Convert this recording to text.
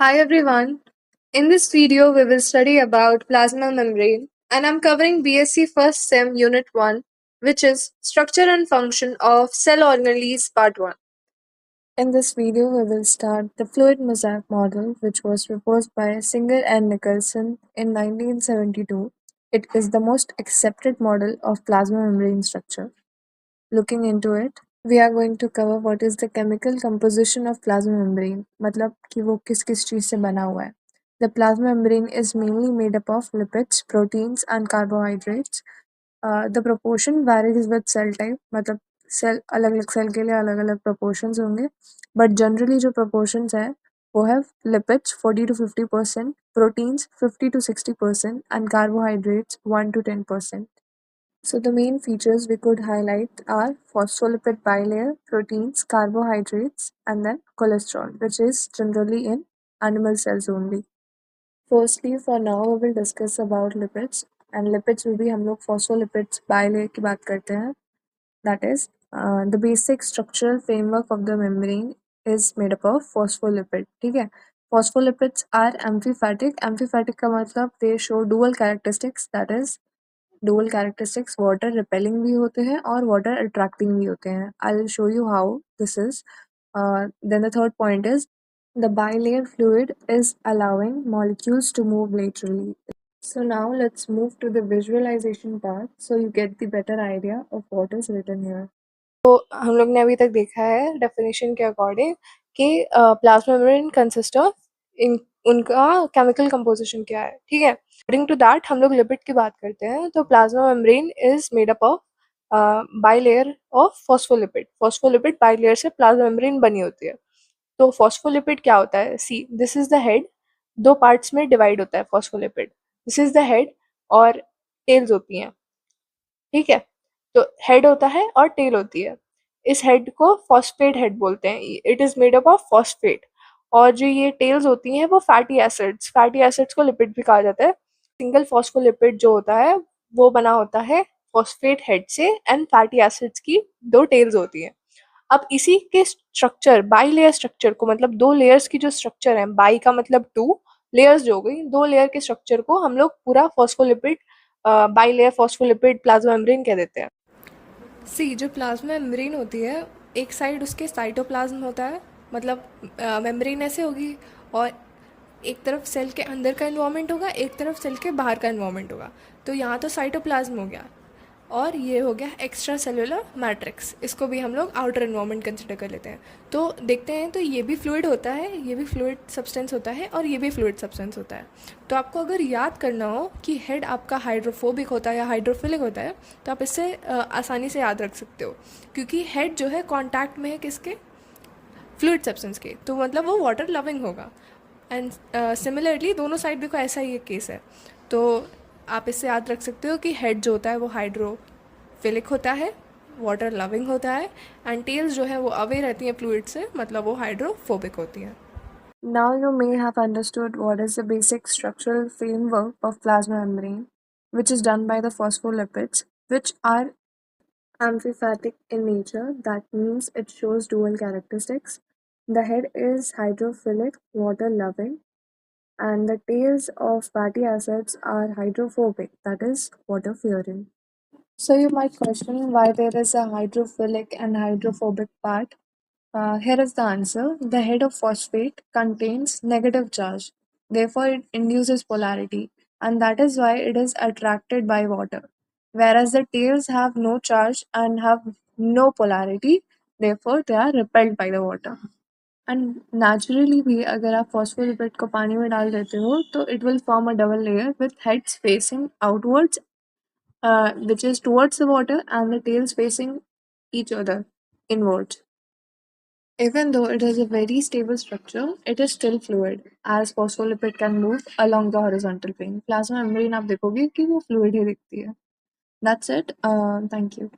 Hi everyone. In this video, we will study about plasma membrane, and I'm covering BSc First Sem Unit 1, which is Structure and Function of Cell Organelles Part 1. In this video, we will start the fluid mosaic model, which was proposed by Singer and Nicholson in 1972. It is the most accepted model of plasma membrane structure. Looking into it, we are going to cover what is the chemical composition of plasma membrane, मतलब कि वो किस चीज से बना हुआ है. The plasma membrane is mainly made up of lipids, proteins and carbohydrates. The proportion varies with cell type, मतलब सेल अलग अलग सेल के लिए अलग अलग proportions होंगे, but generally जो proportions है वो है lipids 40 to 50%, proteins 50 to 60% and carbohydrates 1 to 10%. So the main features we could highlight are phospholipid bilayer, proteins, carbohydrates, and then cholesterol, which is generally in animal cells only. Firstly, for now we will discuss about lipids, and lipids will be हम लोग phospholipids bilayer की बात करते हैं. That is, the basic structural framework of the membrane is made up of phospholipid. ठीक है. Phospholipids are amphipathic. Amphipathic का मतलब they show dual characteristics, that is dual characteristics water repelling भी होते हैं और वाटर अट्रैक्टिंग भी होते हैं. I will show you how this is. Then the third point is the bilayer fluid is allowing molecules to move laterally. So now let's move to the visualization part so you get the better idea of what is written here. तो हम लोग ने अभी तक देखा है definition के according कि प्लाज्मा मेम्ब्रेन कंसिस्ट ऑफ उनका केमिकल कंपोजिशन क्या है. ठीक है. अकॉर्डिंग टू दैट हम लोग लिपिड की बात करते हैं. तो plasma membrane is made up of bilayer of phospholipid. Phospholipid bilayer से प्लाज्मा मेम्ब्रेन बनी होती है. तो फॉस्फोलिपिड क्या होता है? सी, दिस इज द हेड. दो पार्ट्स में डिवाइड होता है phospholipid. This is the head और टेल्स होती हैं. ठीक है. तो हेड होता है और टेल होती है. इस हेड को फॉस्फेट हेड बोलते हैं. It is made up of phosphate. और जो ये टेल्स होती हैं वो फैटी एसिड्स. फैटी एसिड्स को लिपिड भी कहा जाता है. सिंगल फॉस्फोलिपिड जो होता है वो बना होता है फॉस्फेट हेड से एंड फैटी एसिड्स की दो टेल्स होती हैं. अब इसी के स्ट्रक्चर, बाई लेयर स्ट्रक्चर को, मतलब दो लेयर्स की जो स्ट्रक्चर है, बाई का मतलब टू, लेयर्स जो हो गई, दो लेयर के स्ट्रक्चर को हम लोग पूरा phospholipid by layer phospholipid plasma membrane कह देते हैं. सी, जो प्लाज्मा मेम्ब्रेन होती है, एक साइड उसके साइटोप्लाज्म होता है, मतलब मेम्ब्रेन ऐसे होगी और एक तरफ सेल के अंदर का इन्वायरमेंट होगा, एक तरफ सेल के बाहर का इन्वायरमेंट होगा. तो यहाँ तो साइटोप्लाज्म हो गया और ये हो गया एक्स्ट्रा सेलुलर मैट्रिक्स. इसको भी हम लोग आउटर इन्वायरमेंट कंसिडर कर लेते हैं. तो देखते हैं, तो ये भी फ्लूइड होता है, ये भी फ्लूइड सब्सटेंस होता है और ये भी फ्लूइड सब्सटेंस होता है. तो आपको अगर याद करना हो कि हेड आपका हाइड्रोफोबिक होता है या हाइड्रोफिलिक होता है, तो आप इससे आसानी से याद रख सकते हो, क्योंकि हेड जो है कॉन्टैक्ट में है किसके? फ्लूइड सब्सटेंस के. तो मतलब वो वाटर लविंग होगा. एंड सिमिलरली दोनों साइड भी को ऐसा ही एक केस है. तो आप इससे याद रख सकते हो कि हेड जो होता है वो हाइड्रोफिलिक होता है, वाटर लविंग होता है, एंड टेल्स जो है वो अवे रहती हैं फ्लूइड से, मतलब वो हाइड्रोफोबिक होती हैं. Now you may have understood what is the basic structural framework of plasma membrane, which is done by the phospholipids, which are amphipathic in nature. That means it shows dual characteristics. The head is hydrophilic, water loving, and the tails of fatty acids are hydrophobic, that is, water fearing. So you might question why there is a hydrophilic and hydrophobic part. Here is the answer. The head of phosphate contains negative charge, therefore it induces polarity, and that is why it is attracted by water. Whereas the tails have no charge and have no polarity, therefore they are repelled by the water. And naturally भी अगर आप phospholipid को पानी में डाल देते हो तो it will form a double layer with heads facing outwards, which is towards the water, and the tails facing each other inwards. Even though it is a very stable structure, it is still fluid, as phospholipid can move along the horizontal plane. Plasma membrane आप देखोगे कि वो fluid ही दिखती है. That's it. Thank you.